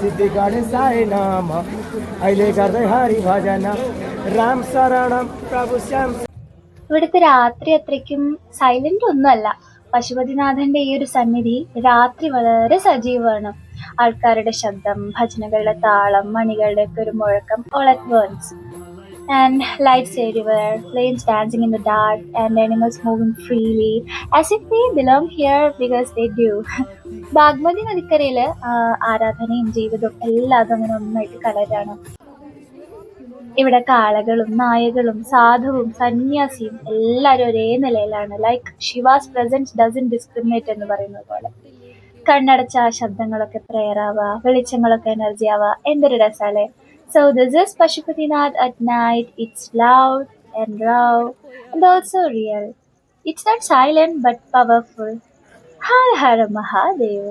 सिद्धि गणे साई नाम अहिले गर्दै हरि भजन राम शरणम प्रभु श्याम. ഇവിടുത്തെ രാത്രി അത്രയ്ക്കും സൈലന്റ് ഒന്നുമല്ല. പശുപതിനാഥന്റെ ഈ ഒരു സന്നിധി രാത്രി വളരെ സജീവമാണ്. ആൾക്കാരുടെ ശബ്ദം, ഭജനകളുടെ താളം, മണികളുടെ ഒക്കെ ഒരു മുഴക്കം all at once. And lights everywhere, flames dancing in the dark, and animals moving freely as if they belong here because they do. Bagmati നദിക്കരയില് ആരാധനയും ജീവിതവും എല്ലാം അങ്ങനെ ഒന്നായിട്ട് കലരാണ്. ഇവിടെ കാളകളും നായകളും സാധുവും സന്യാസിയും എല്ലാവരും ഒരേ നിലയിലാണ്. ലൈക്ക് ശിവാസ് പ്രസൻസ് ഡസൻ ഡിസ്ക്രിമിനേറ്റ് എന്ന് പറയുന്നത് പോലെ. കണ്ണടച്ച ആ ശബ്ദങ്ങളൊക്കെ പ്രയർ ആവാ, വെളിച്ചങ്ങളൊക്കെ എനർജി ആവാ, എന്തൊരു രസാലേ. So this is Pashupatinath at night. It's loud and raw and also real. It's not silent but powerful. Har Har Mahadev.